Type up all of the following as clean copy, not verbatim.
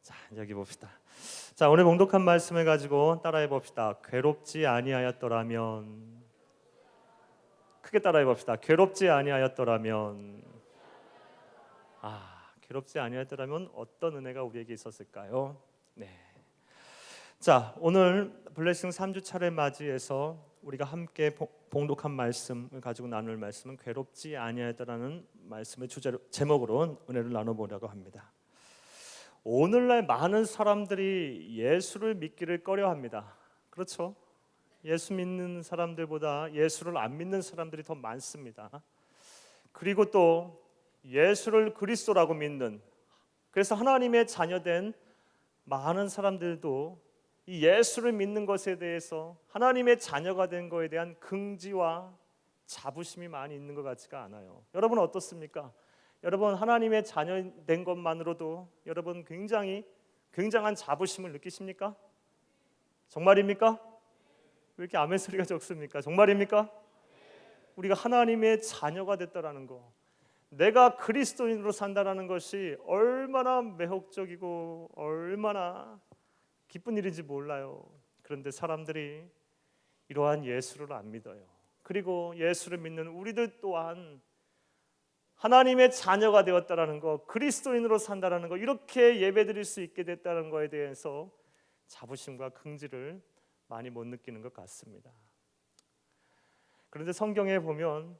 자, 여기 봅시다. 자, 오늘 봉독한 말씀을 가지고 따라해 봅시다. 괴롭지 아니하였더라면. 크게 따라해 봅시다. 괴롭지 아니하였더라면. 괴롭지 아니하였더라면 어떤 은혜가 우리에게 있었을까요? 네. 자, 오늘 블레싱 3주 차례 맞이해서 우리가 함께 봉독한 말씀을 가지고 나눌 말씀은 괴롭지 아니하였더라는 말씀의 주제로 제목으로 은혜를 나눠보려고 합니다. 오늘날 많은 사람들이 예수를 믿기를 꺼려합니다. 그렇죠? 예수 믿는 사람들보다 예수를 안 믿는 사람들이 더 많습니다. 그리고 또 예수를 그리스도라고 믿는, 그래서 하나님의 자녀된 많은 사람들도 이 예수를 믿는 것에 대해서 하나님의 자녀가 된 것에 대한 긍지와 자부심이 많이 있는 것 같지가 않아요. 여러분 어떻습니까? 여러분 하나님의 자녀 된 것만으로도 여러분 굉장한 자부심을 느끼십니까? 정말입니까? 왜 이렇게 아멘 소리가 적습니까? 정말입니까? 우리가 하나님의 자녀가 됐다라는 거, 내가 그리스도인으로 산다라는 것이 얼마나 매혹적이고 얼마나 기쁜 일인지 몰라요. 그런데 사람들이 이러한 예수를 안 믿어요. 그리고 예수를 믿는 우리들 또한 하나님의 자녀가 되었다라는 거, 그리스도인으로 산다라는 거, 이렇게 예배드릴 수 있게 됐다는 거에 대해서 자부심과 긍지를 많이 못 느끼는 것 같습니다. 그런데 성경에 보면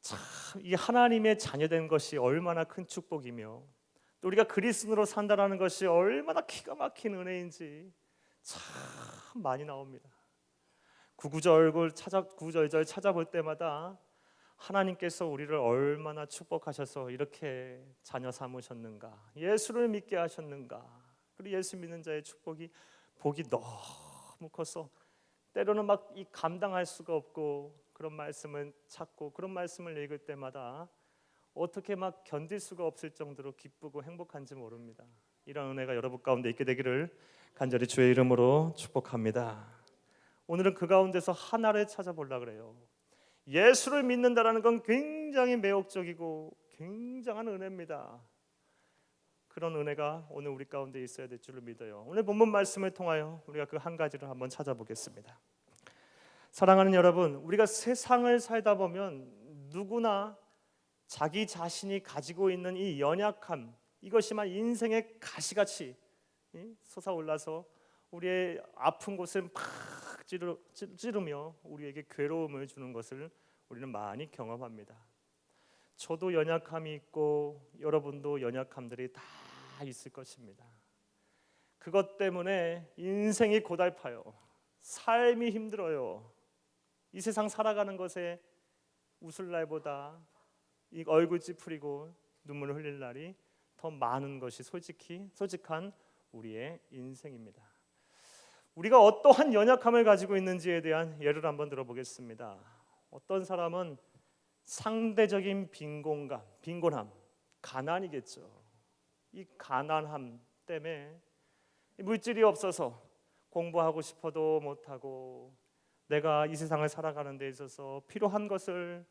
참 이 하나님의 자녀된 것이 얼마나 큰 축복이며 또 우리가 그리스도인으로 산다라는 것이 얼마나 기가 막힌 은혜인지 참 많이 나옵니다. 구구절절 찾아볼 때마다 하나님께서 우리를 얼마나 축복하셔서 이렇게 자녀 삼으셨는가, 예수를 믿게 하셨는가, 그리고 예수 믿는 자의 복이 너무 커서 때로는 막 이 감당할 수가 없고, 그런 말씀을 찾고 그런 말씀을 읽을 때마다 어떻게 막 견딜 수가 없을 정도로 기쁘고 행복한지 모릅니다. 이런 은혜가 여러분 가운데 있게 되기를 간절히 주의 이름으로 축복합니다. 오늘은 그 가운데서 하나를 찾아보려고 그래요. 예수를 믿는다라는 건 굉장히 매혹적이고 굉장한 은혜입니다. 그런 은혜가 오늘 우리 가운데 있어야 될 줄을 믿어요. 오늘 본문 말씀을 통하여 우리가 그 한 가지를 한번 찾아보겠습니다. 사랑하는 여러분, 우리가 세상을 살다 보면 누구나 자기 자신이 가지고 있는 이 연약함, 이것이만 인생의 가시같이 솟아올라서 우리의 아픈 곳을 팍 찌르며 우리에게 괴로움을 주는 것을 우리는 많이 경험합니다. 저도 연약함이 있고 여러분도 연약함들이 다 있을 것입니다. 그것 때문에 인생이 고달파요. 삶이 힘들어요. 이 세상 살아가는 것에 웃을 날보다 이 얼굴 찌푸리고 눈물을 흘릴 날이 더 많은 것이 솔직한 우리의 인생입니다. 우리가 어떠한 연약함을 가지고 있는지에 대한 예를 한번 들어보겠습니다. 어떤 사람은 상대적인 빈곤함, 가난이겠죠. 이 가난함 때문에 물질이 없어서 공부하고 싶어도 못하고, 내가 이 세상을 살아가는 데 있어서 필요한 것을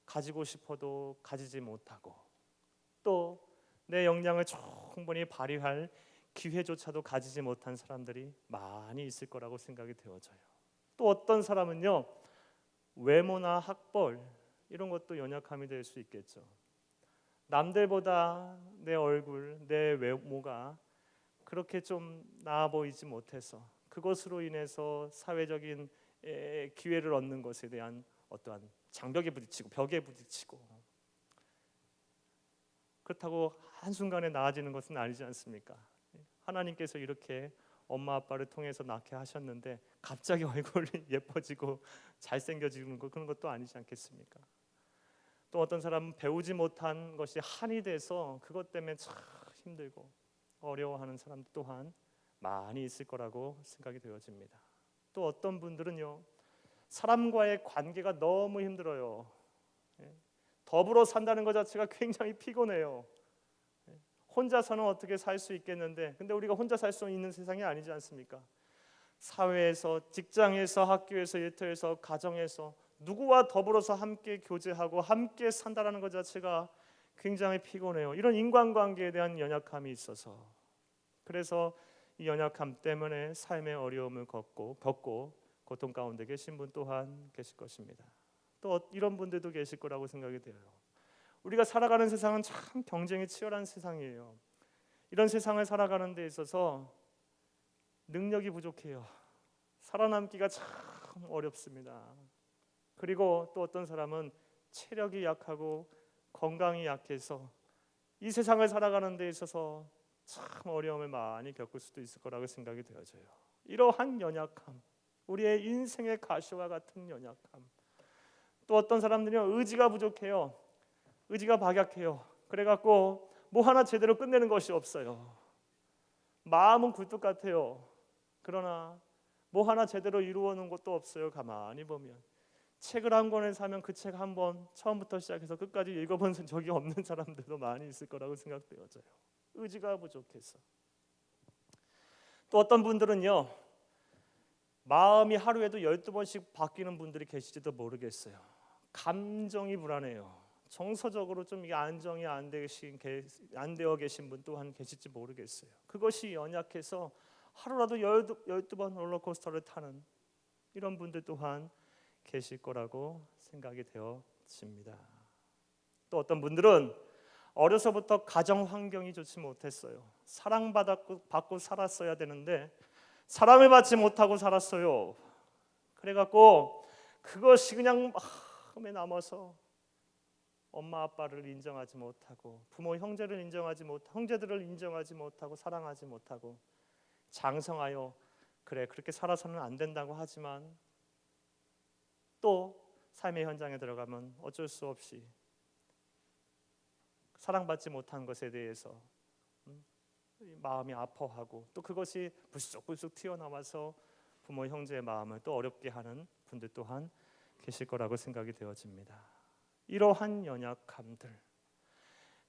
가지고 싶어도 가지지 못하고, 또 내 역량을 충분히 발휘할 기회조차도 가지지 못한 사람들이 많이 있을 거라고 생각이 되어져요. 또 어떤 사람은요, 외모나 학벌 이런 것도 연약함이 될 수 있겠죠. 남들보다 내 얼굴, 내 외모가 그렇게 좀 나아 보이지 못해서 그것으로 인해서 사회적인 기회를 얻는 것에 대한 어떠한 장벽에 부딪히고 벽에 부딪히고, 그렇다고 한순간에 나아지는 것은 아니지 않습니까? 하나님께서 이렇게 엄마 아빠를 통해서 낳게 하셨는데 갑자기 얼굴이 예뻐지고 잘생겨지는 것, 그런 것도 아니지 않겠습니까? 또 어떤 사람은 배우지 못한 것이 한이 돼서 그것 때문에 참 힘들고 어려워하는 사람 또한 많이 있을 거라고 생각이 되어집니다. 또 어떤 분들은요, 사람과의 관계가 너무 힘들어요. 더불어 산다는 것 자체가 굉장히 피곤해요. 혼자서는 어떻게 살 수 있겠는데, 근데 우리가 혼자 살 수 있는 세상이 아니지 않습니까? 사회에서, 직장에서, 학교에서, 일터에서, 가정에서 누구와 더불어서 함께 교제하고 함께 산다라는 것 자체가 굉장히 피곤해요. 이런 인간관계에 대한 연약함이 있어서, 그래서 이 연약함 때문에 삶의 어려움을 겪고 고통 가운데 계신 분 또한 계실 것입니다. 또 이런 분들도 계실 거라고 생각이 돼요. 우리가 살아가는 세상은 참 경쟁이 치열한 세상이에요. 이런 세상을 살아가는 데 있어서 능력이 부족해요. 살아남기가 참 어렵습니다. 그리고 또 어떤 사람은 체력이 약하고 건강이 약해서 이 세상을 살아가는 데 있어서 참 어려움을 많이 겪을 수도 있을 거라고 생각이 되어져요. 이러한 연약함, 우리의 인생의 가시와 같은 연약함. 또 어떤 사람들은 의지가 부족해요. 의지가 박약해요. 그래갖고 뭐 하나 제대로 끝내는 것이 없어요. 마음은 굴뚝 같아요. 그러나 뭐 하나 제대로 이루어 놓은 것도 없어요. 가만히 보면 책을 한 권을 사면 그 책 한 번 처음부터 시작해서 끝까지 읽어본 적이 없는 사람들도 많이 있을 거라고 생각되어져요. 의지가 부족해서. 또 어떤 분들은요, 마음이 하루에도 12번씩 바뀌는 분들이 계실지도 모르겠어요. 감정이 불안해요. 정서적으로 좀 이게 안정이 안 되어 계신 분 또한 계실지 모르겠어요. 그것이 연약해서 하루라도 12번 롤러코스터를 타는 이런 분들 또한 계실 거라고 생각이 되어집니다. 또 어떤 분들은 어려서부터 가정 환경이 좋지 못했어요. 사랑받고 살았어야 되는데 사랑을 받지 못하고 살았어요. 그래갖고 그것이 그냥 마음에 남아서 엄마 아빠를 인정하지 못하고 부모 형제들을 인정하지 못하고 사랑하지 못하고 장성하여 그래 그렇게 살아서는 안 된다고 하지만 또 삶의 현장에 들어가면 어쩔 수 없이 사랑받지 못한 것에 대해서 마음이 아파하고 또 그것이 불쑥불쑥 튀어나와서 부모 형제의 마음을 또 어렵게 하는 분들 또한 계실 거라고 생각이 되어집니다. 이러한 연약함들.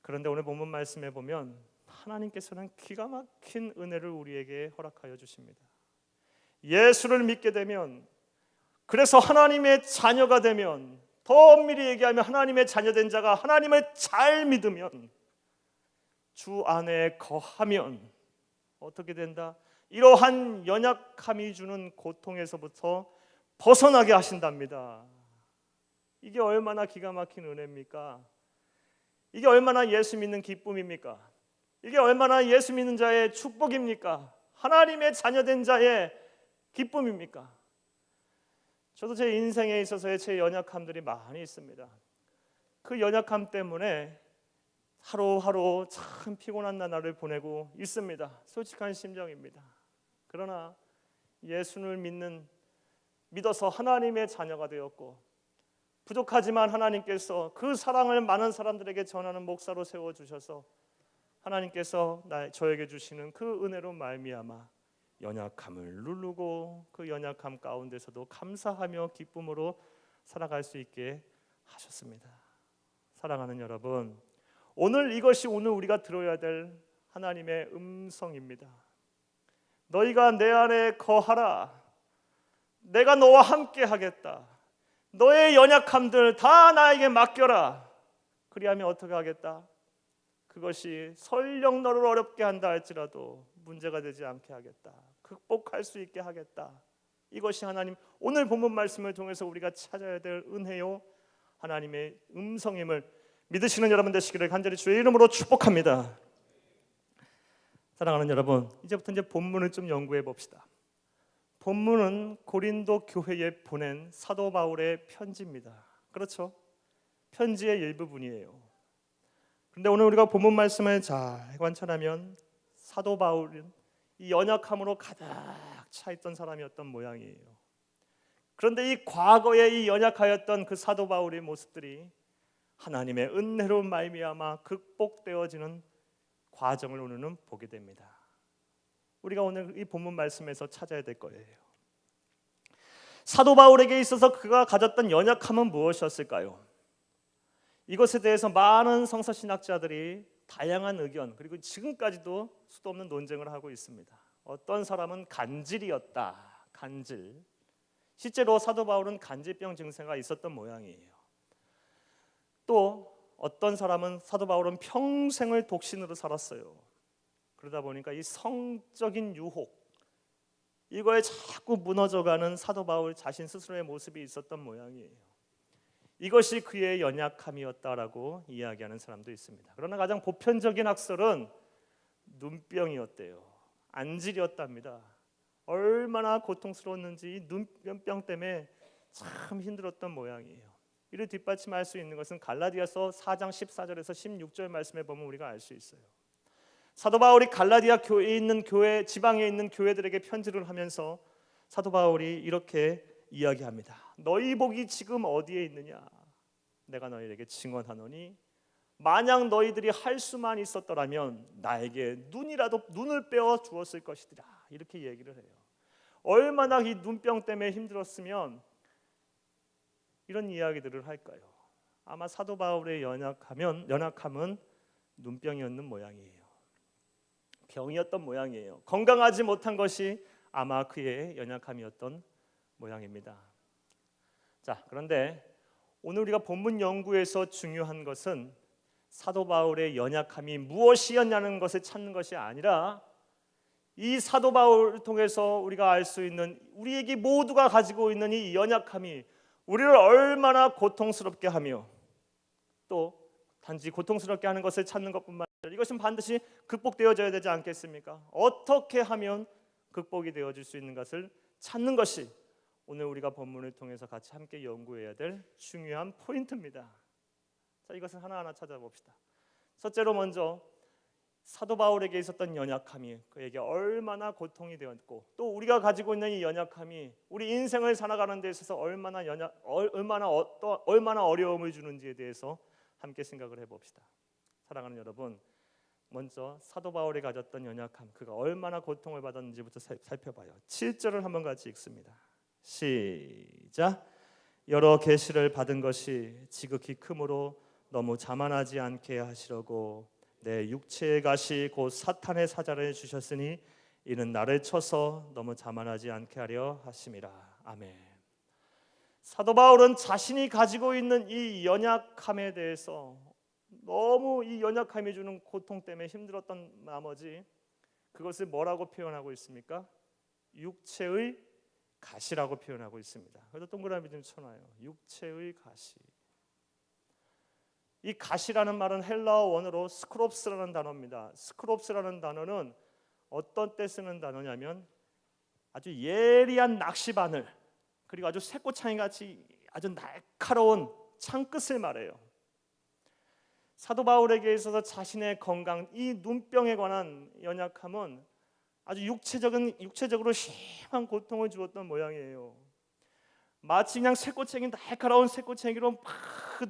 그런데 오늘 본문 말씀에 보면 하나님께서는 기가 막힌 은혜를 우리에게 허락하여 주십니다. 예수를 믿게 되면, 그래서 하나님의 자녀가 되면, 더 엄밀히 얘기하면 하나님의 자녀된 자가 하나님을 잘 믿으면, 주 안에 거하면 어떻게 된다? 이러한 연약함이 주는 고통에서부터 벗어나게 하신답니다. 이게 얼마나 기가 막힌 은혜입니까? 이게 얼마나 예수 믿는 기쁨입니까? 이게 얼마나 예수 믿는 자의 축복입니까? 하나님의 자녀된 자의 기쁨입니까? 저도 제 인생에 있어서의 제 연약함들이 많이 있습니다. 그 연약함 때문에 하루하루 참 피곤한 나날을 보내고 있습니다. 솔직한 심정입니다. 그러나 예수를 믿어서 하나님의 자녀가 되었고, 부족하지만 하나님께서 그 사랑을 많은 사람들에게 전하는 목사로 세워주셔서 하나님께서 저에게 주시는 그 은혜로 말미암아 연약함을 누르고 그 연약함 가운데서도 감사하며 기쁨으로 살아갈 수 있게 하셨습니다. 사랑하는 여러분, 이것이 오늘 우리가 들어야 될 하나님의 음성입니다. 너희가 내 안에 거하라. 내가 너와 함께 하겠다. 너의 연약함들 다 나에게 맡겨라. 그리하면 어떻게 하겠다? 그것이 설령 너를 어렵게 한다 할지라도 문제가 되지 않게 하겠다. 극복할 수 있게 하겠다. 이것이 하나님 오늘 본문 말씀을 통해서 우리가 찾아야 될 은혜요 하나님의 음성임을 믿으시는 여러분 되시기를 간절히 주의 이름으로 축복합니다. 사랑하는 여러분, 이제 본문을 좀 연구해 봅시다. 본문은 고린도 교회에 보낸 사도 바울의 편지입니다. 그렇죠? 편지의 일부분이에요. 그런데 오늘 우리가 본문 말씀을 잘 관찰하면 사도 바울은 이 연약함으로 가득 차 있던 사람이었던 모양이에요. 그런데 이 과거에 이 연약하였던 그 사도 바울의 모습들이 하나님의 은혜로 말미암아 극복되어지는 과정을 오늘은 보게 됩니다. 우리가 오늘 이 본문 말씀에서 찾아야 될 거예요. 사도 바울에게 있어서 그가 가졌던 연약함은 무엇이었을까요? 이것에 대해서 많은 성서신학자들이 다양한 의견, 그리고 지금까지도 수도 없는 논쟁을 하고 있습니다. 어떤 사람은 간질이었다. 간질. 실제로 사도 바울은 간질병 증세가 있었던 모양이에요. 또 어떤 사람은 사도 바울은 평생을 독신으로 살았어요. 그러다 보니까 이 성적인 유혹 이거에 자꾸 무너져가는 사도 바울 자신 스스로의 모습이 있었던 모양이에요. 이것이 그의 연약함이었다라고 이야기하는 사람도 있습니다. 그러나 가장 보편적인 학설은 눈병이었대요. 안질이었답니다. 얼마나 고통스러웠는지 이 눈병 때문에 참 힘들었던 모양이에요. 이를 뒷받침할 수 있는 것은 갈라디아서 4장 14절에서 16절 말씀에 보면 우리가 알 수 있어요. 사도 바울이 갈라디아 교회에 있는 지방에 있는 교회들에게 편지를 하면서 사도 바울이 이렇게 이야기합니다. 너희 복이 지금 어디에 있느냐? 내가 너희에게 증언하노니 만약 너희들이 할 수만 있었더라면 나에게 눈을 빼어 주었을 것이더라. 이렇게 얘기를 해요. 얼마나 이 눈병 때문에 힘들었으면 이런 이야기들을 할까요? 아마 사도 바울의 연약함은 눈병이었는 모양이에요. 병이었던 모양이에요. 건강하지 못한 것이 아마 그의 연약함이었던 모양입니다. 자, 그런데 오늘 우리가 본문 연구에서 중요한 것은 사도 바울의 연약함이 무엇이었냐는 것을 찾는 것이 아니라 이 사도 바울을 통해서 우리가 알 수 있는 우리에게 모두가 가지고 있는 이 연약함이 우리를 얼마나 고통스럽게 하며 또 단지 고통스럽게 하는 것을 찾는 것뿐만 아니라 이것은 반드시 극복되어져야 되지 않겠습니까? 어떻게 하면 극복이 되어질 수 있는 것을 찾는 것이 오늘 우리가 본문을 통해서 같이 함께 연구해야 될 중요한 포인트입니다. 자, 이것을 하나하나 찾아봅시다. 첫째로 먼저 사도 바울에게 있었던 연약함이 그에게 얼마나 고통이 되었고 또 우리가 가지고 있는 이 연약함이 우리 인생을 살아가는 데 있어서 얼마나 어려움을 주는지에 대해서 함께 생각을 해봅시다. 사랑하는 여러분, 먼저 사도 바울이 가졌던 연약함, 그가 얼마나 고통을 받았는지부터 살펴봐요. 7절을 한번 같이 읽습니다. 시작. 여러 계시를 받은 것이 지극히 크므로 너무 자만하지 않게 하시려고 내 육체의 가시 곧 사탄의 사자를 주셨으니 이는 나를 쳐서 너무 자만하지 않게 하려 하심이라. 아멘. 사도 바울은 자신이 가지고 있는 이 연약함에 대해서 너무 이 연약함이 주는 고통 때문에 힘들었던 나머지 그것을 뭐라고 표현하고 있습니까? 육체의 가시라고 표현하고 있습니다. 그래서 동그라미 좀 쳐놔요. 육체의 가시. 이 가시라는 말은 헬라어 원어로 스크롭스라는 단어입니다. 스크롭스라는 단어는 어떤 때 쓰는 단어냐면 아주 예리한 낚시바늘 그리고 아주 쇠꼬챙이 같이 아주 날카로운 창끝을 말해요. 사도 바울에게 있어서 자신의 건강, 이 눈병에 관한 연약함은 아주 육체적으로 심한 고통을 주었던 모양이에요. 마치 그냥 날카로운 쇠꼬챙이로 막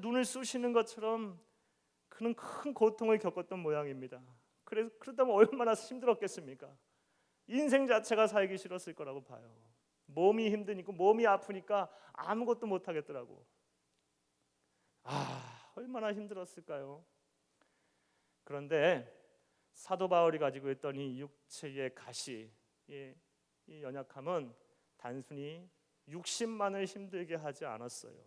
눈을 쑤시는 것처럼 그는 큰 고통을 겪었던 모양입니다. 그렇다면 얼마나 힘들었겠습니까? 인생 자체가 살기 싫었을 거라고 봐요. 몸이 힘드니까 몸이 아프니까 아무것도 못 하겠더라고. 얼마나 힘들었을까요? 그런데 사도 바울이 가지고 있던 이 육체의 가시, 이 연약함은 단순히 육신만을 힘들게 하지 않았어요.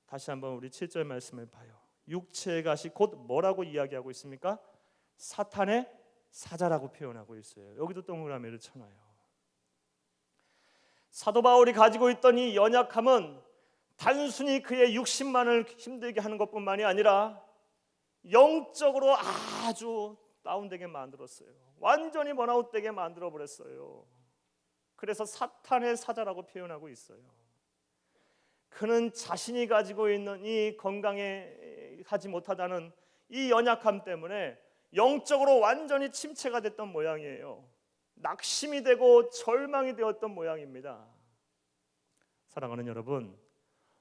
다시 한번 우리 7절 말씀을 봐요. 육체의 가시 곧 뭐라고 이야기하고 있습니까? 사탄의 사자라고 표현하고 있어요. 여기도 동그라미를 쳐놔요. 사도 바울이 가지고 있던 이 연약함은 단순히 그의 육신만을 힘들게 하는 것뿐만이 아니라 영적으로 아주 다운되게 만들었어요. 완전히 번아웃되게 만들어버렸어요. 그래서 사탄의 사자라고 표현하고 있어요. 그는 자신이 가지고 있는 이 건강에 하지 못하다는 이 연약함 때문에 영적으로 완전히 침체가 됐던 모양이에요. 낙심이 되고 절망이 되었던 모양입니다. 사랑하는 여러분,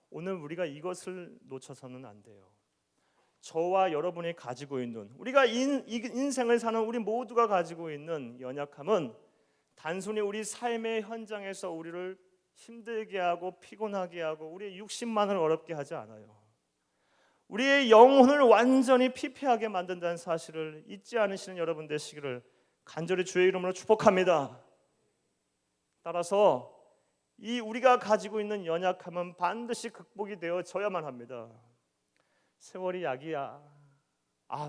오늘 우리가 이것을 놓쳐서는 안 돼요. 저와 여러분이 가지고 있는 우리가 인생을 사는 우리 모두가 가지고 있는 연약함은 단순히 우리 삶의 현장에서 우리를 힘들게 하고 피곤하게 하고 우리의 육신만을 어렵게 하지 않아요. 우리의 영혼을 완전히 피폐하게 만든다는 사실을 잊지 않으시는 여러분 되시기를 간절히 주의 이름으로 축복합니다. 따라서 이 우리가 가지고 있는 연약함은 반드시 극복이 되어져야만 합니다. 세월이 약이야.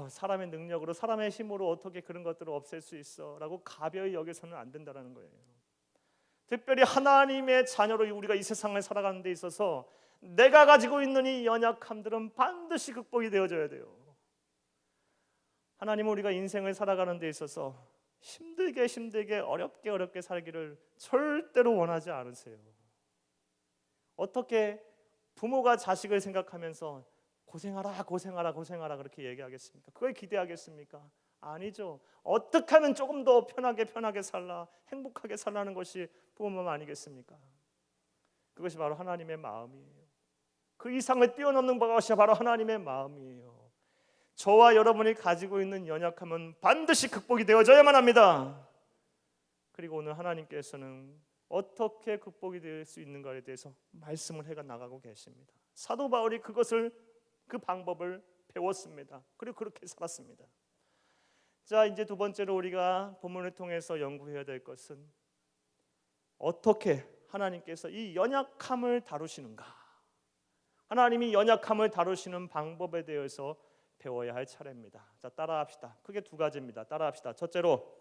사람의 능력으로 사람의 힘으로 어떻게 그런 것들을 없앨 수 있어 라고 가벼이 여겨서는 안 된다는 거예요. 특별히 하나님의 자녀로 우리가 이 세상을 살아가는 데 있어서 내가 가지고 있는 이 연약함들은 반드시 극복이 되어져야 돼요. 하나님은 우리가 인생을 살아가는 데 있어서 힘들게 어렵게 살기를 절대로 원하지 않으세요. 어떻게 부모가 자식을 생각하면서 고생하라 그렇게 얘기하겠습니까? 그걸 기대하겠습니까? 아니죠. 어떻게 하면 조금 더 편하게 살라, 행복하게 살라는 것이 부모 마음 아니겠습니까? 그것이 바로 하나님의 마음이에요. 그 이상을 뛰어넘는 것이 바로 하나님의 마음이에요. 저와 여러분이 가지고 있는 연약함은 반드시 극복이 되어져야만 합니다. 그리고 오늘 하나님께서는 어떻게 극복이 될 수 있는가에 대해서 말씀을 해 나가고 계십니다. 사도 바울이 그 방법을 배웠습니다. 그리고 그렇게 살았습니다. 자, 이제 두 번째로 우리가 본문을 통해서 연구해야 될 것은 어떻게 하나님께서 이 연약함을 다루시는가? 하나님이 연약함을 다루시는 방법에 대해서 배워야 할 차례입니다. 자, 따라합시다. 크게 두 가지입니다. 따라합시다. 첫째로,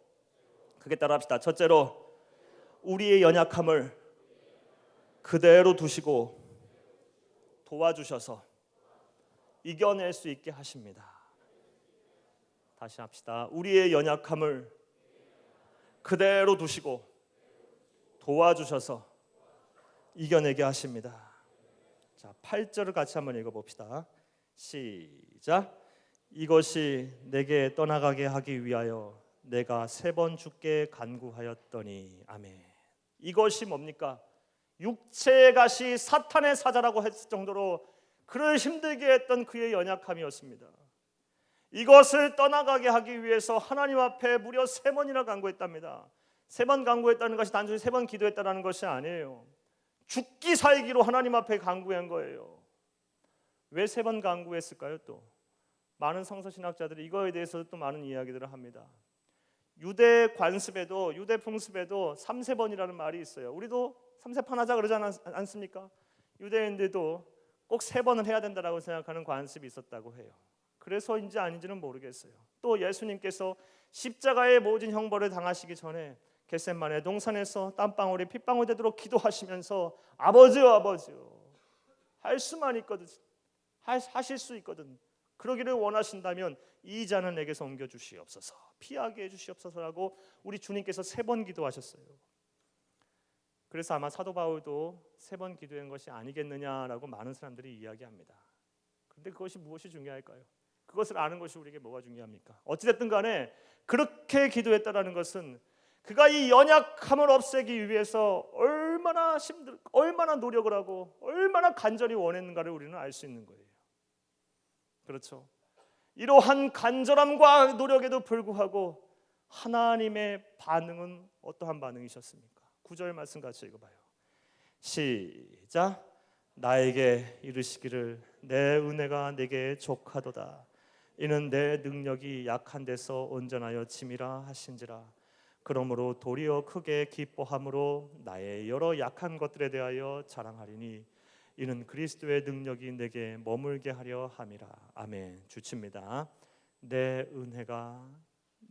우리의 연약함을 그대로 두시고 도와주셔서 이겨낼 수 있게 하십니다. 다시 합시다. 우리의 연약함을 그대로 두시고 도와주셔서 이겨내게 하십니다. 자, 8절을 같이 한번 읽어봅시다. 시작. 이것이 내게 떠나가게 하기 위하여 내가 3번 주께 간구하였더니. 아멘. 이것이 뭡니까? 육체의 가시 사탄의 사자라고 했을 정도로 그를 힘들게 했던 그의 연약함이었습니다. 이것을 떠나가게 하기 위해서 하나님 앞에 무려 3번이나 간구했답니다. 3번 간구했다는 것이 단순히 3번 기도했다는 것이 아니에요. 죽기 살기로 하나님 앞에 간구한 거예요. 왜 3번 간구했을까요? 또 많은 성서신학자들이 이거에 대해서 또 많은 이야기들을 합니다. 유대 관습에도, 유대 풍습에도 3세번이라는 말이 있어요. 우리도 3세판 하자 그러지 않습니까? 유대인들도 꼭 3번을 해야 된다고 생각하는 관습이 있었다고 해요. 그래서인지 아닌지는 모르겠어요. 또 예수님께서 십자가의 모진 형벌을 당하시기 전에 겟세마네 동산에서 땀방울이 핏방울 되도록 기도하시면서 아버지요 할 수만 있거든, 하실 수 있거든, 그러기를 원하신다면 이 잔은 내게서 옮겨주시옵소서, 피하게 해주시옵소서라고 우리 주님께서 3번 기도하셨어요. 그래서 아마 사도 바울도 3번 기도한 것이 아니겠느냐라고 많은 사람들이 이야기합니다. 그런데 그것이 무엇이 중요할까요? 그것을 아는 것이 우리에게 뭐가 중요합니까? 어찌됐든 간에 그렇게 기도했다라는 것은 그가 이 연약함을 없애기 위해서 얼마나 노력을 하고 얼마나 간절히 원했는가를 우리는 알 수 있는 거예요. 그렇죠? 이러한 간절함과 노력에도 불구하고 하나님의 반응은 어떠한 반응이셨습니까? 9절 말씀 같이 읽어봐요. 시작. 나에게 이르시기를 내 은혜가 내게 족하도다. 이는 내 능력이 약한 데서 온전하여 짐이라 하신지라. 그러므로 도리어 크게 기뻐함으로 나의 여러 약한 것들에 대하여 자랑하리니 이는 그리스도의 능력이 내게 머물게 하려 함이라. 아멘. 주칩니다. 내 은혜가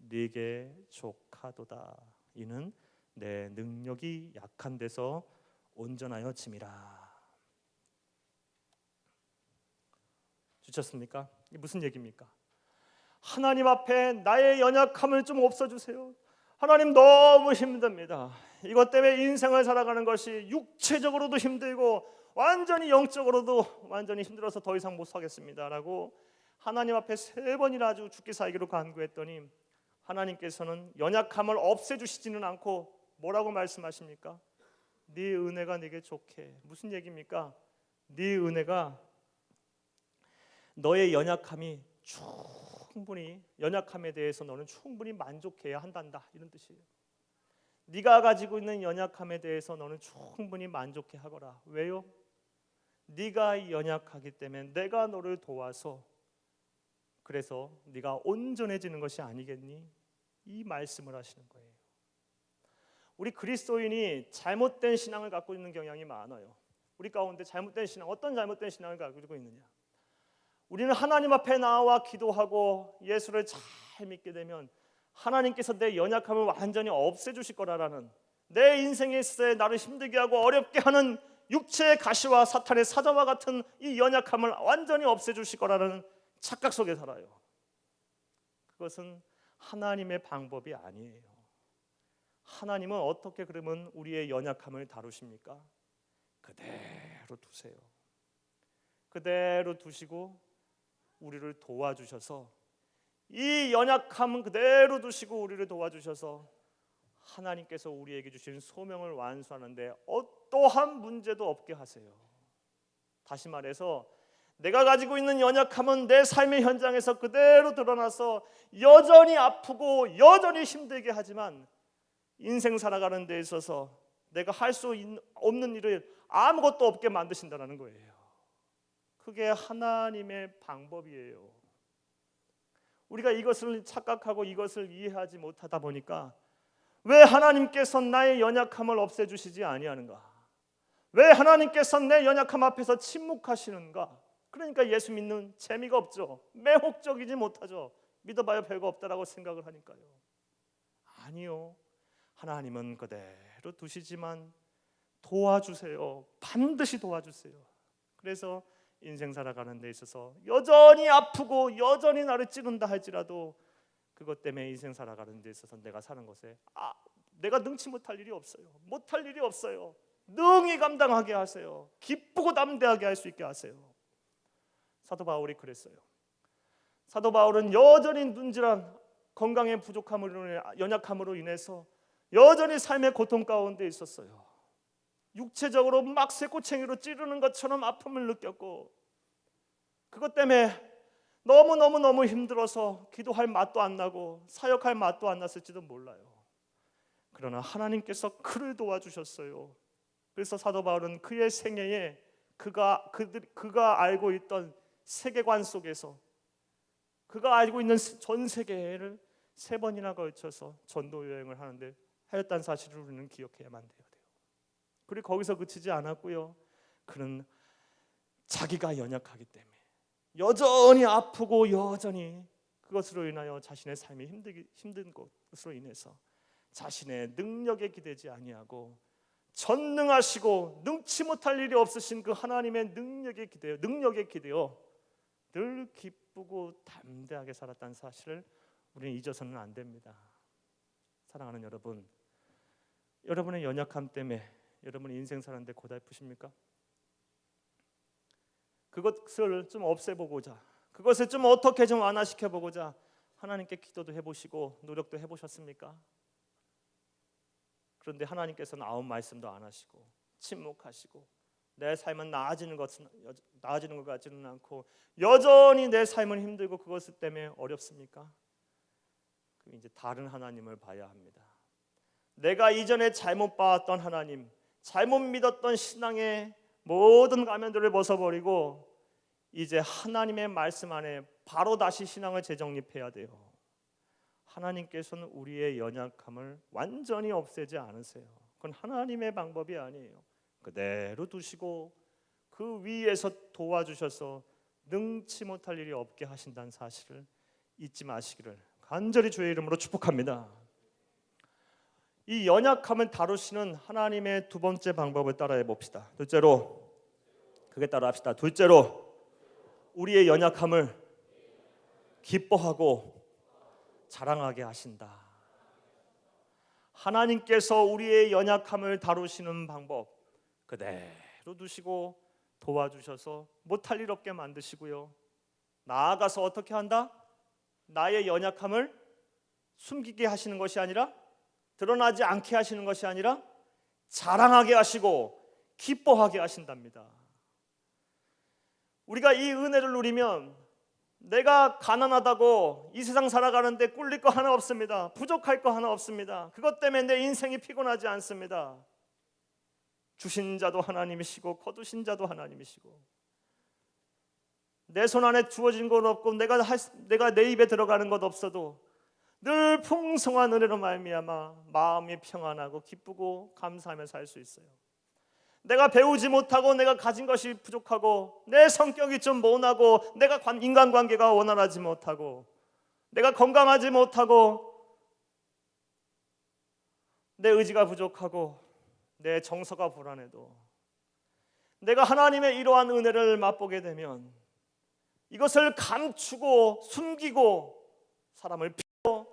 네게 족하도다. 이는 내 능력이 약한 데서 온전하여 짐이라. 주셨습니까? 이게 무슨 얘기입니까? 하나님 앞에 나의 연약함을 좀 없어주세요. 하나님 너무 힘듭니다. 이것 때문에 인생을 살아가는 것이 육체적으로도 힘들고 완전히 영적으로도 완전히 힘들어서 더 이상 못 살겠습니다 라고 하나님 앞에 3번이나 아주 죽기 살기로 간구했더니 하나님께서는 연약함을 없애주시지는 않고 뭐라고 말씀하십니까? 네 은혜가 네게 좋게. 무슨 얘기입니까? 네 은혜가 너의 연약함에 대해서 너는 충분히 만족해야 한단다, 이런 뜻이에요. 네가 가지고 있는 연약함에 대해서 너는 충분히 만족해 하거라. 왜요? 네가 연약하기 때문에 내가 너를 도와서 그래서 네가 온전해지는 것이 아니겠니? 이 말씀을 하시는 거예요. 우리 그리스도인이 잘못된 신앙을 갖고 있는 경향이 많아요. 우리 가운데 잘못된 신앙, 어떤 잘못된 신앙을 가지고 있느냐? 우리는 하나님 앞에 나와 기도하고 예수를 잘 믿게 되면 하나님께서 내 연약함을 완전히 없애주실 거라는, 내 인생에 있어 나를 힘들게 하고 어렵게 하는 육체의 가시와 사탄의 사자와 같은 이 연약함을 완전히 없애주실 거라는 착각 속에 살아요. 그것은 하나님의 방법이 아니에요. 하나님은 어떻게 그러면 우리의 연약함을 다루십니까? 그대로 두세요. 그대로 두시고 우리를 도와주셔서, 이 연약함은 그대로 두시고 우리를 도와주셔서 하나님께서 우리에게 주신 소명을 완수하는데 어떠한 문제도 없게 하세요. 다시 말해서 내가 가지고 있는 연약함은 내 삶의 현장에서 그대로 드러나서 여전히 아프고 여전히 힘들게 하지만 인생 살아가는 데 있어서 내가 할 수 없는 일을 아무것도 없게 만드신다는 거예요. 그게 하나님의 방법이에요. 우리가 이것을 착각하고 이것을 이해하지 못하다 보니까 왜 하나님께서 나의 연약함을 없애주시지 아니하는가? 왜 하나님께서 내 연약함 앞에서 침묵하시는가? 그러니까 예수 믿는 재미가 없죠. 매혹적이지 못하죠. 믿어봐야 별거 없다라고 생각을 하니까요. 아니요, 하나님은 그대로 두시지만 도와주세요. 반드시 도와주세요. 그래서 인생 살아가는 데 있어서 여전히 아프고 여전히 나를 찌른다 할지라도 그것 때문에 인생 살아가는 데 있어서 내가 사는 것에 내가 능치 못할 일이 없어요. 못할 일이 없어요. 능히 감당하게 하세요. 기쁘고 담대하게 할 수 있게 하세요. 사도 바울이 그랬어요. 사도 바울은 여전히 눈질한 건강의 부족함으로, 연약함으로 인해서 여전히 삶의 고통 가운데 있었어요. 육체적으로 막 쇠꼬챙이로 찌르는 것처럼 아픔을 느꼈고, 그것 때문에 너무 힘들어서 기도할 맛도 안 나고 사역할 맛도 안 났을지도 몰라요. 그러나 하나님께서 그를 도와주셨어요. 그래서 사도 바울은 그의 생애에 그가 알고 있던 세계관 속에서 그가 알고 있는 전 세계를 3번이나 걸쳐서 전도 여행을 하였다는 사실을 우리는 기억해야만 돼요. 그리고 거기서 그치지 않았고요. 그는 자기가 연약하기 때문에 여전히 아프고 여전히 그것으로 인하여 자신의 삶이 힘든 것으로 인해서 자신의 능력에 기대지 아니하고 전능하시고 능치 못할 일이 없으신 그 하나님의 능력에 기대어 늘 기쁘고 담대하게 살았다는 사실을 우리는 잊어서는 안 됩니다. 사랑하는 여러분, 여러분의 연약함 때문에 여러분 인생 사는데 고달프십니까? 그것을 좀 없애보고자, 그것을 좀 어떻게 좀 완화시켜보고자 하나님께 기도도 해보시고 노력도 해보셨습니까? 그런데 하나님께서는 아무 말씀도 안 하시고 침묵하시고 내 삶은 나아지는 것 같지는 않고 여전히 내 삶은 힘들고 그것 때문에 어렵습니까? 그럼 이제 다른 하나님을 봐야 합니다. 내가 이전에 잘못 봐왔던 하나님, 잘못 믿었던 신앙의 모든 가면들을 벗어버리고 이제 하나님의 말씀 안에 바로 다시 신앙을 재정립해야 돼요. 하나님께서는 우리의 연약함을 완전히 없애지 않으세요. 그건 하나님의 방법이 아니에요. 그대로 두시고 그 위에서 도와주셔서 능치 못할 일이 없게 하신다는 사실을 잊지 마시기를 간절히 주의 이름으로 축복합니다. 이 연약함을 다루시는 하나님의 두 번째 방법을 따라해 봅시다. 둘째로, 그게 따라합시다. 둘째로, 우리의 연약함을 기뻐하고 자랑하게 하신다. 하나님께서 우리의 연약함을 다루시는 방법 그대로 두시고 도와주셔서 못할 일 없게 만드시고요. 나아가서 어떻게 한다? 나의 연약함을 숨기게 하시는 것이 아니라, 드러나지 않게 하시는 것이 아니라 자랑하게 하시고 기뻐하게 하신답니다. 우리가 이 은혜를 누리면 내가 가난하다고 이 세상 살아가는데 꿀릴 거 하나 없습니다. 부족할 거 하나 없습니다. 그것 때문에 내 인생이 피곤하지 않습니다. 주신 자도 하나님이시고 거두신 자도 하나님이시고 내 손 안에 주어진 건 없고 내가 내 입에 들어가는 것 없어도 늘 풍성한 은혜로 말미암아 마음이 평안하고 기쁘고 감사하며 살 수 있어요. 내가 배우지 못하고 내가 가진 것이 부족하고 내 성격이 좀 모나고 내가 인간관계가 원활하지 못하고 내가 건강하지 못하고 내 의지가 부족하고 내 정서가 불안해도 내가 하나님의 이러한 은혜를 맛보게 되면 이것을 감추고 숨기고 사람을 피워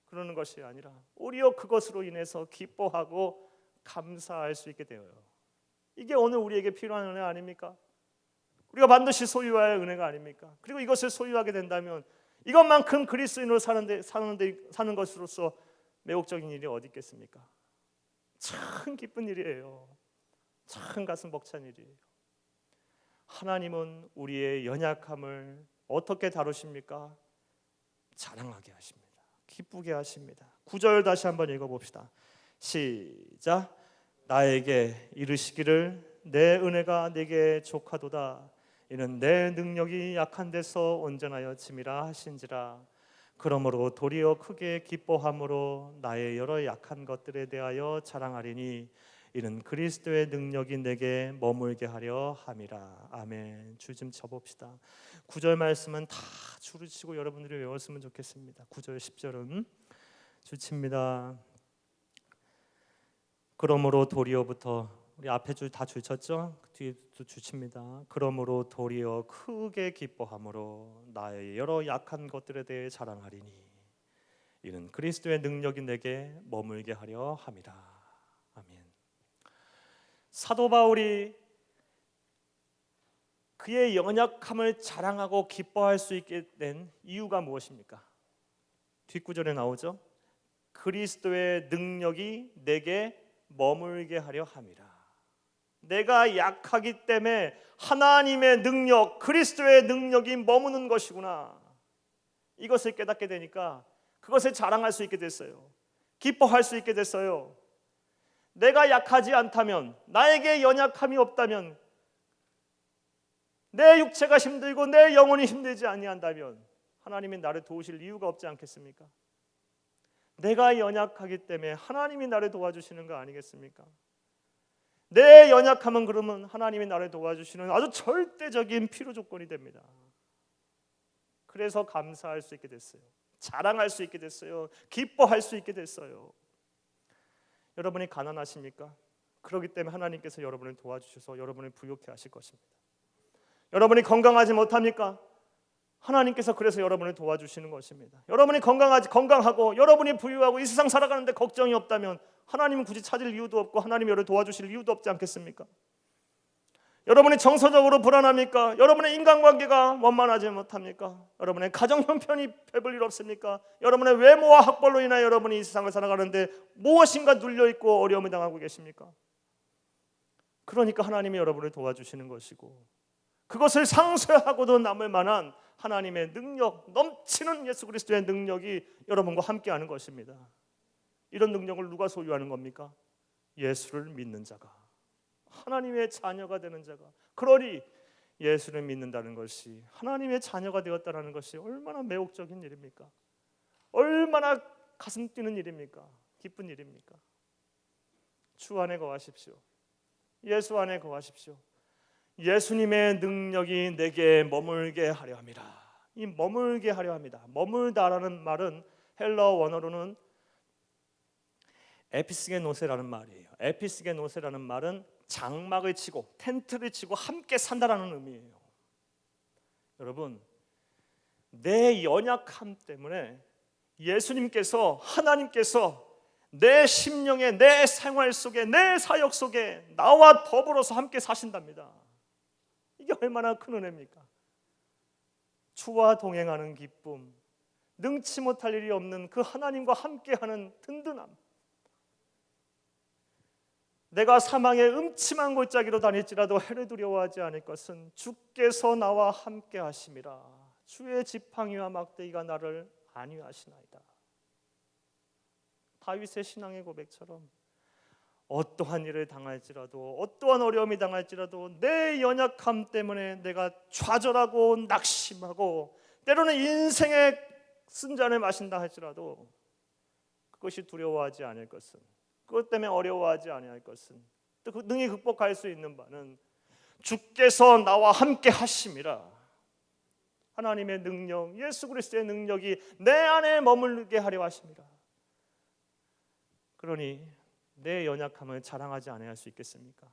그러는 것이 아니라 오히려 그것으로 인해서 기뻐하고 감사할 수 있게 되어요. 이게 오늘 우리에게 필요한 은혜 아닙니까? 우리가 반드시 소유해야 할 은혜가 아닙니까? 그리고 이것을 소유하게 된다면 이것만큼 그리스도인으로 사는 것으로서 매혹적인 일이 어디 있겠습니까? 참 기쁜 일이에요. 참 가슴 벅찬 일이에요. 하나님은 우리의 연약함을 어떻게 다루십니까? 자랑하게 하십니다. 기쁘게 하십니다. 9절 다시 한번 읽어봅시다. 시작. 나에게 이르시기를 내 은혜가 네게 족하도다. 이는 내 능력이 약한 데서 온전하여 짐이라 하신지라. 그러므로 도리어 크게 기뻐함으로 나의 여러 약한 것들에 대하여 자랑하리니 이는 그리스도의 능력이 내게 머물게 하려 함이라. 아멘. 줄 좀 쳐봅시다. 9절 말씀은 다 줄을 치고 여러분들이 외웠으면 좋겠습니다. 9절 10절은 줄 칩니다. 그러므로 도리어부터 우리 앞에 줄 다 줄 쳤죠? 뒤에도 줄 칩니다. 그러므로 도리어 크게 기뻐함으로 나의 여러 약한 것들에 대해 자랑하리니 이는 그리스도의 능력이 내게 머물게 하려 함이라. 아멘. 사도 바울이 그의 연약함을 자랑하고 기뻐할 수 있게 된 이유가 무엇입니까? 뒷구절에 나오죠. 그리스도의 능력이 내게 머물게 하려 함이라. 내가 약하기 때문에 하나님의 능력, 그리스도의 능력이 머무는 것이구나. 이것을 깨닫게 되니까 그것을 자랑할 수 있게 됐어요. 기뻐할 수 있게 됐어요. 내가 약하지 않다면, 나에게 연약함이 없다면, 내 육체가 힘들고 내 영혼이 힘들지 아니한다면 하나님이 나를 도우실 이유가 없지 않겠습니까? 내가 연약하기 때문에 하나님이 나를 도와주시는 거 아니겠습니까? 내 연약함은 그러면 하나님이 나를 도와주시는 아주 절대적인 필요 조건이 됩니다. 그래서 감사할 수 있게 됐어요. 자랑할 수 있게 됐어요. 기뻐할 수 있게 됐어요. 여러분이 가난하십니까? 그렇기 때문에 하나님께서 여러분을 도와주셔서 여러분을 부유케 하실 것입니다. 여러분이 건강하지 못합니까? 하나님께서 그래서 여러분을 도와주시는 것입니다. 여러분이 건강하고 여러분이 부유하고 이 세상 살아가는데 걱정이 없다면 하나님은 굳이 찾을 이유도 없고 하나님이 여러분을 도와주실 이유도 없지 않겠습니까? 여러분이 정서적으로 불안합니까? 여러분의 인간관계가 원만하지 못합니까? 여러분의 가정 형편이 배불 일 없습니까? 여러분의 외모와 학벌로 인하여 여러분이 이 세상을 살아가는데 무엇인가 눌려있고 어려움을 당하고 계십니까? 그러니까 하나님이 여러분을 도와주시는 것이고 그것을 상쇄하고도 남을 만한 하나님의 능력, 넘치는 예수 그리스도의 능력이 여러분과 함께하는 것입니다. 이런 능력을 누가 소유하는 겁니까? 예수를 믿는 자가, 하나님의 자녀가 되는 자가. 그러니 예수를 믿는다는 것이, 하나님의 자녀가 되었다는 것이 얼마나 매혹적인 일입니까? 얼마나 가슴 뛰는 일입니까? 기쁜 일입니까? 주 안에 거하십시오. 예수 안에 거하십시오. 예수님의 능력이 내게 머물게 하려 함이라. 이 머물게 하려 합니다. 머물다라는 말은 헬라어 원어로는 에피스게노세라는 말이에요. 에피스게노세라는 말은 장막을 치고 텐트를 치고 함께 산다라는 의미예요. 여러분, 내 연약함 때문에 예수님께서, 하나님께서 내 심령에, 내 생활 속에, 내 사역 속에 나와 더불어서 함께 사신답니다. 이게 얼마나 큰 은혜입니까? 주와 동행하는 기쁨, 능치 못할 일이 없는 그 하나님과 함께하는 든든함. 내가 사망의 음침한 골짜기로 다닐지라도 해를 두려워하지 않을 것은 주께서 나와 함께 하심이라. 주의 지팡이와 막대기가 나를 안위하시나이다. 다윗의 신앙의 고백처럼 어떠한 일을 당할지라도, 어떠한 어려움이 당할지라도 내 연약함 때문에 내가 좌절하고 낙심하고 때로는 인생의 쓴잔을 마신다 할지라도 그것이 두려워하지 않을 것은, 그것 때문에 어려워하지 아니할 것은 또 그 능히 극복할 수 있는 바는 주께서 나와 함께 하심이라. 하나님의 능력, 예수 그리스도의 능력이 내 안에 머물게 하려 하십니다. 그러니 내 연약함을 자랑하지 아니할 수 있겠습니까?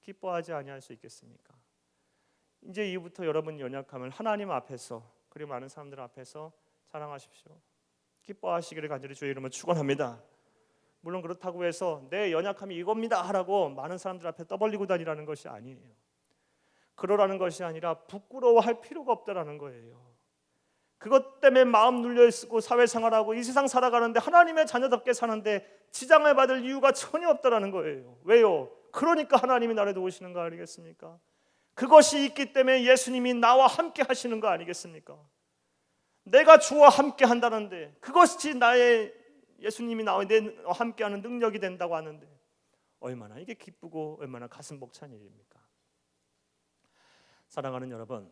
기뻐하지 아니할 수 있겠습니까? 이제 이후부터 여러분 연약함을 하나님 앞에서 그리고 많은 사람들 앞에서 자랑하십시오. 기뻐하시기를 간절히 주의 이름으로 축원합니다. 물론 그렇다고 해서 내 연약함이 이겁니다 하라고 많은 사람들 앞에 떠벌리고 다니라는 것이 아니에요. 그러라는 것이 아니라 부끄러워할 필요가 없다라는 거예요. 그것 때문에 마음 눌려있고 사회생활하고 이 세상 살아가는데 하나님의 자녀답게 사는데 지장을 받을 이유가 전혀 없다라는 거예요. 왜요? 그러니까 하나님이 나를 도우시는 거 아니겠습니까? 그것이 있기 때문에 예수님이 나와 함께 하시는 거 아니겠습니까? 내가 주와 함께 한다는데 그것이 나의 예수님이 나와 함께하는 능력이 된다고 하는데 얼마나 이게 기쁘고 얼마나 가슴 벅찬 일입니까? 사랑하는 여러분,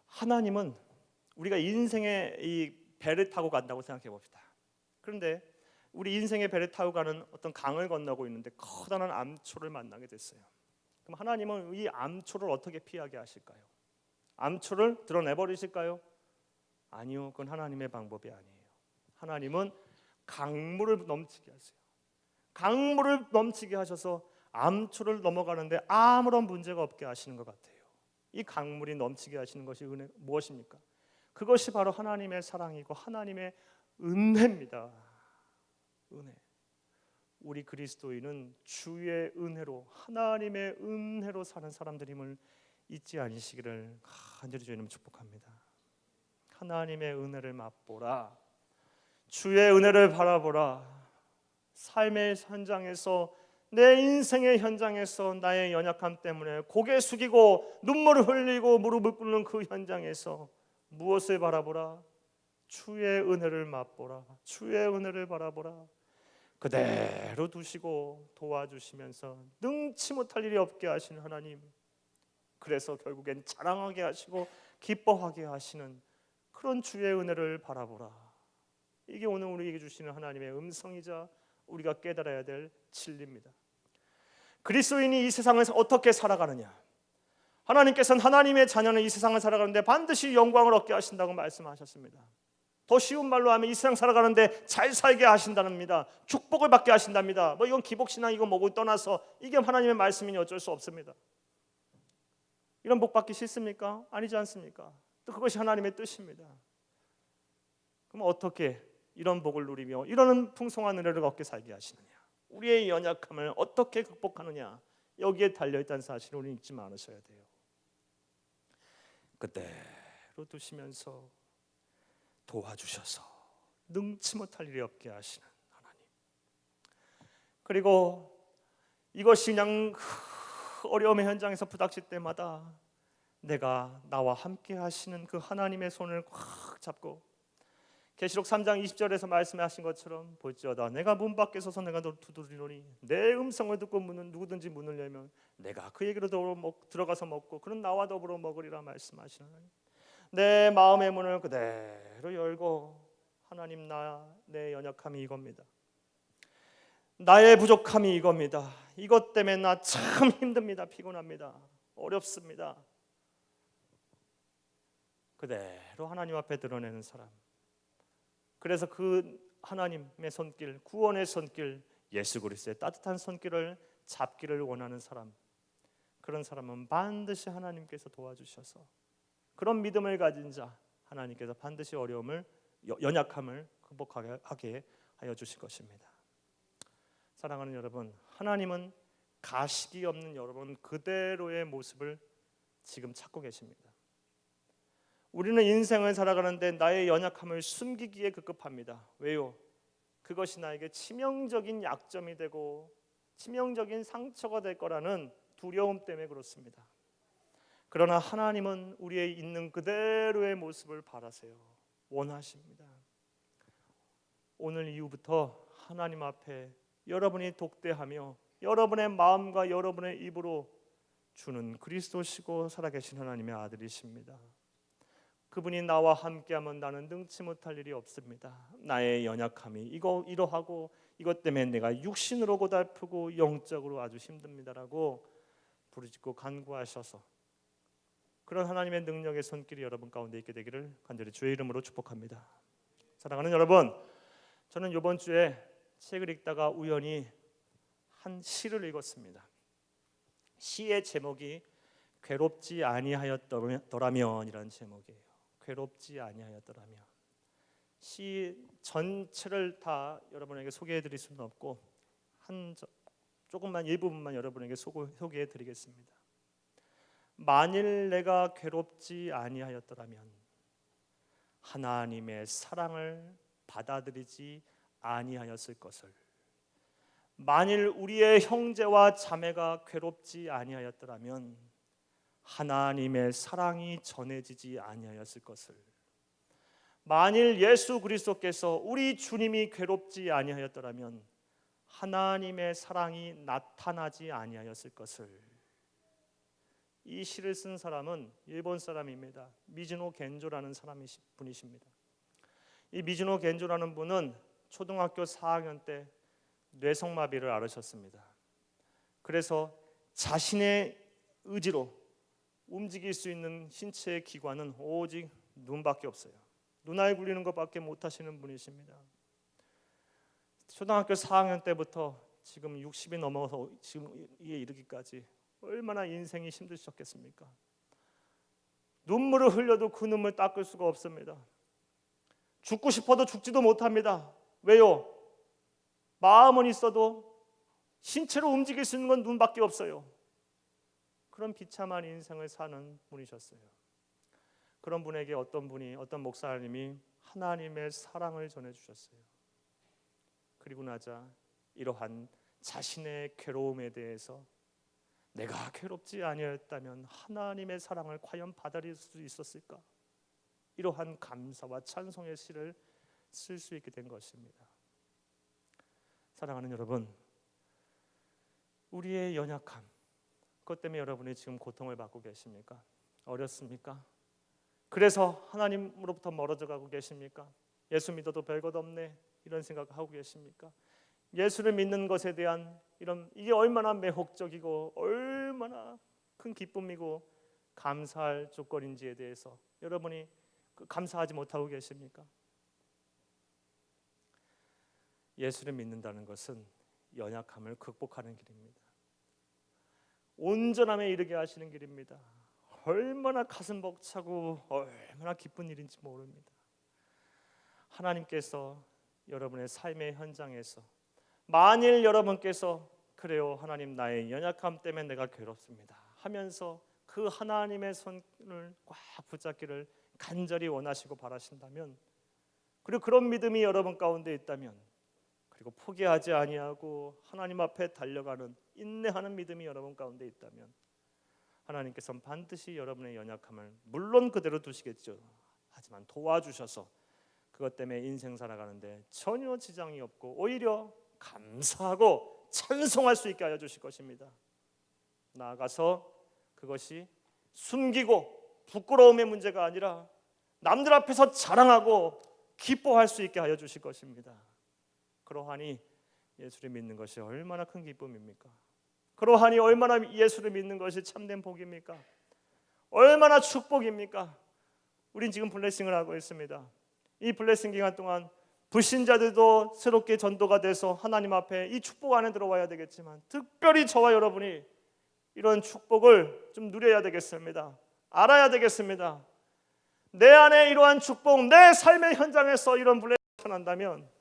하나님은 우리가 인생의 이 배를 타고 간다고 생각해 봅시다. 그런데 우리 인생의 배를 타고 가는 어떤 강을 건너고 있는데 커다란 암초를 만나게 됐어요. 그럼 하나님은 이 암초를 어떻게 피하게 하실까요? 암초를 드러내버리실까요? 아니요, 그건 하나님의 방법이 아니에요. 하나님은 강물을 넘치게 하세요. 강물을 넘치게 하셔서 암초를 넘어가는데 아무런 문제가 없게 하시는 것 같아요. 이 강물이 넘치게 하시는 것이 은혜 무엇입니까? 그것이 바로 하나님의 사랑이고 하나님의 은혜입니다. 은혜. 우리 그리스도인은 주의 은혜로 하나님의 은혜로 사는 사람들임을 잊지 않으시기를 간절히 주님 축복합니다. 하나님의 은혜를 맛보라. 주의 은혜를 바라보라. 삶의 현장에서 내 인생의 현장에서 나의 연약함 때문에 고개 숙이고 눈물을 흘리고 무릎을 꿇는 그 현장에서 무엇을 바라보라? 주의 은혜를 맛보라. 주의 은혜를 바라보라. 그대로 두시고 도와주시면서 능치 못할 일이 없게 하시는 하나님, 그래서 결국엔 자랑하게 하시고 기뻐하게 하시는 그런 주의 은혜를 바라보라. 이게 오늘 우리에게 주시는 하나님의 음성이자 우리가 깨달아야 될 진리입니다. 그리스도인이 이 세상에서 어떻게 살아가느냐? 하나님께서는 하나님의 자녀는 이 세상을 살아가는데 반드시 영광을 얻게 하신다고 말씀하셨습니다. 더 쉬운 말로 하면 이 세상 살아가는데 잘 살게 하신답니다. 축복을 받게 하신답니다. 이건 기복신앙 이거 뭐고 떠나서 이게 하나님의 말씀이니 어쩔 수 없습니다. 이런 복 받기 싫습니까? 아니지 않습니까? 또 그것이 하나님의 뜻입니다. 그럼 어떻게 이런 복을 누리며 이런 풍성한 은혜를 얻게 살게 하시느냐? 우리의 연약함을 어떻게 극복하느냐? 여기에 달려있다는 사실을 우리는 잊지 않으셔야 돼요. 그대로 두시면서 도와주셔서 능치 못할 일이 없게 하시는 하나님. 그리고 이것이 그냥 어려움의 현장에서 부닥칠 때마다 내가 나와 함께 하시는 그 하나님의 손을 꽉 잡고 계시록 3장 20절에서 말씀하신 것처럼 볼지어다 내가 문 밖에 서서 내가 두드리노니 내 음성을 듣고 누구든지 문을 열면 내가 그에게로 들어가서 먹고 그는 나와 더불어 먹으리라 말씀하시는 하나님. 내 마음의 문을 그대로 열고 하나님 내 연약함이 이겁니다. 나의 부족함이 이겁니다. 이것 때문에 나 참 힘듭니다. 피곤합니다. 어렵습니다. 그대로 하나님 앞에 드러내는 사람. 그래서 그 하나님의 손길, 구원의 손길, 예수 그리스도의 따뜻한 손길을 잡기를 원하는 사람, 그런 사람은 반드시 하나님께서 도와주셔서 그런 믿음을 가진 자, 하나님께서 반드시 어려움을, 연약함을 극복하게 하여 주실 것입니다. 사랑하는 여러분, 하나님은 가식이 없는 여러분 그대로의 모습을 지금 찾고 계십니다. 우리는 인생을 살아가는데 나의 연약함을 숨기기에 급급합니다. 왜요? 그것이 나에게 치명적인 약점이 되고 치명적인 상처가 될 거라는 두려움 때문에 그렇습니다. 그러나 하나님은 우리의 있는 그대로의 모습을 바라세요. 원하십니다. 오늘 이후부터 하나님 앞에 여러분이 독대하며 여러분의 마음과 여러분의 입으로 주는 그리스도시고 살아계신 하나님의 아들이십니다. 그분이 나와 함께하면 나는 능치 못할 일이 없습니다. 나의 연약함이 이러하고 이것 때문에 내가 육신으로 고달프고 영적으로 아주 힘듭니다라고 부르짖고 간구하셔서 그런 하나님의 능력의 손길이 여러분 가운데 있게 되기를 간절히 주의 이름으로 축복합니다. 사랑하는 여러분, 저는 이번 주에 책을 읽다가 우연히 한 시를 읽었습니다. 시의 제목이 괴롭지 아니하였더라면이라는 제목이에요. 괴롭지 아니하였더라면. 시 전체를 다 여러분에게 소개해드릴 수는 없고 조금만 일부분만 여러분에게 소개해드리겠습니다. 만일 내가 괴롭지 아니하였더라면, 하나님의 사랑을 받아들이지 아니하였을 것을, 만일 우리의 형제와 자매가 괴롭지 아니하였더라면 하나님의 사랑이 전해지지 아니하였을 것을, 만일 예수 그리스도께서 우리 주님이 괴롭지 아니하였더라면 하나님의 사랑이 나타나지 아니하였을 것을. 이 시를 쓴 사람은 일본 사람입니다. 미즈노 겐조라는 분이십니다. 이 미즈노 겐조라는 분은 초등학교 4학년 때 뇌성마비를 앓으셨습니다. 그래서 자신의 의지로 움직일 수 있는 신체의 기관은 오직 눈밖에 없어요. 눈알 굴리는 것밖에 못하시는 분이십니다. 초등학교 4학년 때부터 지금 60이 넘어서 지금 이에 이르기까지 얼마나 인생이 힘드셨겠습니까? 눈물을 흘려도 그 눈물 닦을 수가 없습니다. 죽고 싶어도 죽지도 못합니다. 왜요? 마음은 있어도 신체로 움직일 수 있는 건 눈밖에 없어요. 그런 비참한 인생을 사는 분이셨어요. 그런 분에게 어떤 목사님이 하나님의 사랑을 전해주셨어요. 그리고 나자 이러한 자신의 괴로움에 대해서 내가 괴롭지 아니었다면 하나님의 사랑을 과연 받아들일 수 있었을까? 이러한 감사와 찬송의 시를 쓸 수 있게 된 것입니다. 사랑하는 여러분, 우리의 연약함, 그것 때문에 여러분이 지금 고통을 받고 계십니까? 어렵습니까? 그래서 하나님으로부터 멀어져 가고 계십니까? 예수 믿어도 별것 없네 이런 생각하고 계십니까? 예수를 믿는 것에 대한 이게 얼마나 매혹적이고 얼마나 큰 기쁨이고 감사할 조건인지에 대해서 여러분이 감사하지 못하고 계십니까? 예수를 믿는다는 것은 연약함을 극복하는 길입니다. 온전함에 이르게 하시는 길입니다. 얼마나 가슴 벅차고 얼마나 기쁜 일인지 모릅니다. 하나님께서 여러분의 삶의 현장에서 만일 여러분께서 그래요, 하나님 나의 연약함 때문에 내가 괴롭습니다 하면서 그 하나님의 손을 꽉 붙잡기를 간절히 원하시고 바라신다면, 그리고 그런 믿음이 여러분 가운데 있다면, 그리고 포기하지 아니하고 하나님 앞에 달려가는 인내하는 믿음이 여러분 가운데 있다면 하나님께서는 반드시 여러분의 연약함을 물론 그대로 두시겠죠. 하지만 도와주셔서 그것 때문에 인생 살아가는데 전혀 지장이 없고 오히려 감사하고 찬송할 수 있게 하여 주실 것입니다. 나아가서 그것이 숨기고 부끄러움의 문제가 아니라 남들 앞에서 자랑하고 기뻐할 수 있게 하여 주실 것입니다. 그러하니 예수를 믿는 것이 얼마나 큰 기쁨입니까? 그러하니 얼마나 예수를 믿는 것이 참된 복입니까? 얼마나 축복입니까? 우린 지금 블레싱을 하고 있습니다. 이 블레싱 기간 동안 불신자들도 새롭게 전도가 돼서 하나님 앞에 이 축복 안에 들어와야 되겠지만 특별히 저와 여러분이 이런 축복을 좀 누려야 되겠습니다. 알아야 되겠습니다. 내 안에 이러한 축복, 내 삶의 현장에서 이런 블레싱이 나타난다면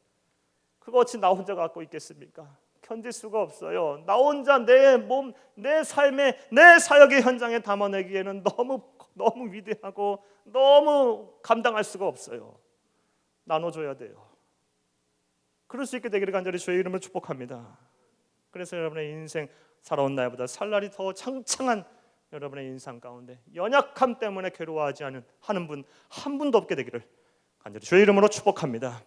그거 어찌 나 혼자 갖고 있겠습니까? 견딜 수가 없어요. 나 혼자 내 몸, 내 삶의, 내 사역의 현장에 담아내기에는 너무 위대하고 너무 감당할 수가 없어요. 나눠줘야 돼요. 그럴 수 있게 되기를 간절히 주의 이름을 축복합니다. 그래서 여러분의 인생 살아온 날보다 살 날이 더 창창한 여러분의 인생 가운데 연약함 때문에 괴로워하지 하는 분 한 분도 없게 되기를 간절히 주의 이름으로 축복합니다.